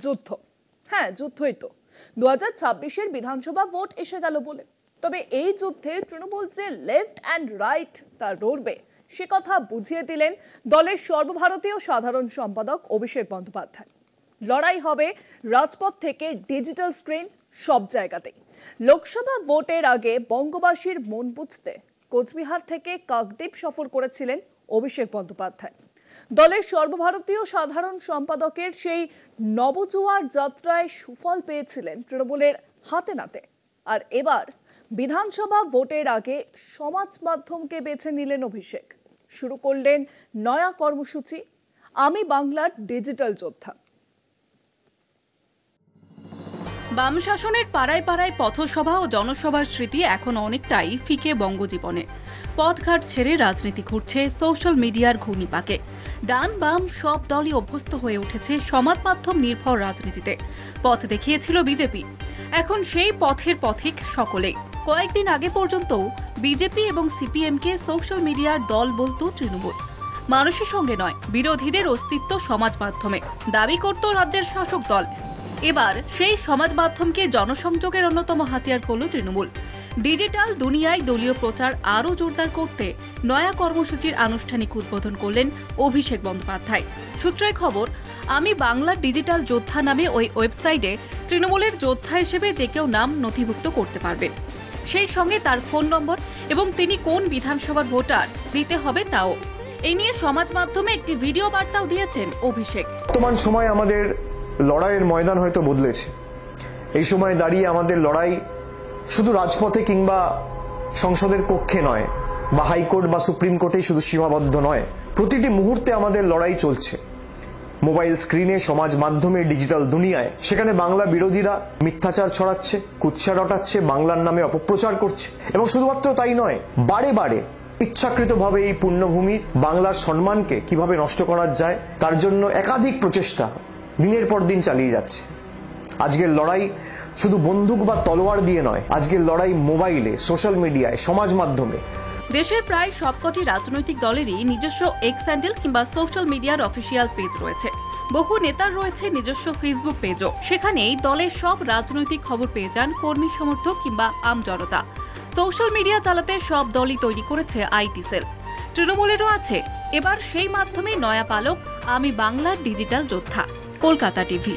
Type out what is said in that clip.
যুদ্ধ। হ্যাঁ, যুদ্ধই তো। 2026-এর বিধানসভা ভোট এসে গেল বলে। তবে এই যুদ্ধে তৃণমূল যে লেফট অ্যান্ড রাইট তা লড়বে সে কথা বুঝিয়ে দিলেন দলের সর্বভারতীয় সাধারণ সম্পাদক অভিষেক বন্দ্যোপাধ্যায়। লড়াই হবে রাজপথ থেকে ডিজিটাল স্ক্রিন, সব জায়গাতেই। লোকসভা ভোটের আগে বঙ্গবাসীর মন বুঝতে কোচবিহার থেকে কাকদ্বীপ সফর করেছিলেন অভিষেক বন্দ্যোপাধ্যায়। দলের সর্বভারতীয় সাধারণ সম্পাদকের সেই নবজোয়ার যাত্রায় সুফল পেয়েছিলেন তৃণমূলের হাতে নাতে। আর এবার বিধানসভা ভোটের আগে সমাজ মাধ্যমকে বেছে নিলেন অভিষেক। শুরু করলেন নয়া কর্মসূচি, আমি বাংলার ডিজিটাল যোদ্ধা। বাম শাসনের পাড়ায় পাড়ায় পথসভা ও জনসভার স্মৃতি এখন অনেকটাই ফিকে বঙ্গজীবনে। পথঘাট ছেড়ে রাজনীতি ঘুরছে সোশ্যাল মিডিয়ার ঘূর্ণিপাকে। ডান বাম সব দলই অভ্যস্ত হয়ে উঠেছে সমাজ মাধ্যম নির্ভর রাজনীতিতে। পথ দেখিয়েছিল বিজেপি, এখন সেই পথের পথিক সকলেই। কয়েকদিন আগে পর্যন্ত বিজেপি এবং সিপিএমকে সোশ্যাল মিডিয়ার দল বলতো তৃণমূল। মানুষের সঙ্গে নয়, বিরোধীদের অস্তিত্ব সমাজ মাধ্যমে দাবি করত রাজ্যের শাসক দল। এবার সেই সমাজ মাধ্যমকে জনসংযোগের অন্যতম হাতিয়ার করল তৃণমূল। ডিজিটাল দুনিয়ায় দলীয় প্রচার আরও জোরদার করতে নয়া কর্মসূচির আনুষ্ঠানিক উদ্বোধন করলেন অভিষেক বন্দ্যোপাধ্যায়। সূত্রের খবর, আমি বাংলার ডিজিটাল যোদ্ধা নামে ওই ওয়েবসাইটে তৃণমূলের যোদ্ধা হিসেবে যে কেউ নাম নথিভুক্ত করতে পারবে। সেই সঙ্গে তার ফোন নম্বর এবং তিনি কোন বিধানসভার ভোটার দিতে হবে তাও। এই নিয়ে সমাজ মাধ্যমে একটি ভিডিও বার্তাও দিয়েছেন অভিষেক। বর্তমান সময় আমাদের লড়াইয়ের ময়দান হয়তো বদলেছে। এই সময় দাঁড়িয়ে আমাদের লড়াই শুধু রাজপথে কিংবা সংসদের কক্ষে নয়, বা হাইকোর্ট বা সুপ্রিম কোর্টেই শুধু সীমাবদ্ধ নয়। প্রতিটি মুহূর্তে আমাদের লড়াই চলছে মোবাইল স্ক্রিনে, সমাজ মাধ্যমে, ডিজিটাল দুনিয়ায়। সেখানে বাংলা বিরোধীরা মিথ্যাচার ছড়াচ্ছে, কুৎসা রটাচ্ছে, বাংলার নামে অপপ্রচার করছে। এবং শুধুমাত্র তাই নয়, বারে বারে ইচ্ছাকৃতভাবে এই পুণ্যভূমি বাংলার সম্মানকে কিভাবে নষ্ট করা যায় তার জন্য একাধিক প্রচেষ্টা দিনের পর দিন চালিয়ে যাচ্ছে। আজকের লড়াই শুধু বন্দুক বা তলোয়ার দিয়ে নয়, আজকের লড়াই মোবাইলে, সোশ্যাল মিডিয়ায়, সমাজ মাধ্যমে। দেশের প্রায় সবকটি রাজনৈতিক দলেরই নিজস্ব এক্স হ্যান্ডেল কিংবা সোশ্যাল মিডিয়ার অফিসিয়াল পেজ রয়েছে। বহু নেতার রয়েছে নিজস্ব ফেসবুক পেজও। সেখানেই দলের সব রাজনৈতিক খবর পেয়ে যান কর্মী সমর্থক কিংবা আম জনতা। সোশ্যাল মিডিয়া চালাতে সব দলই তৈরি করেছে আইটি সেল। তৃণমূলেরও আছে। এবার সেই মাধ্যমে নয়া পালক, আমি বাংলার ডিজিটাল যোদ্ধা। কলকাতা টিভি।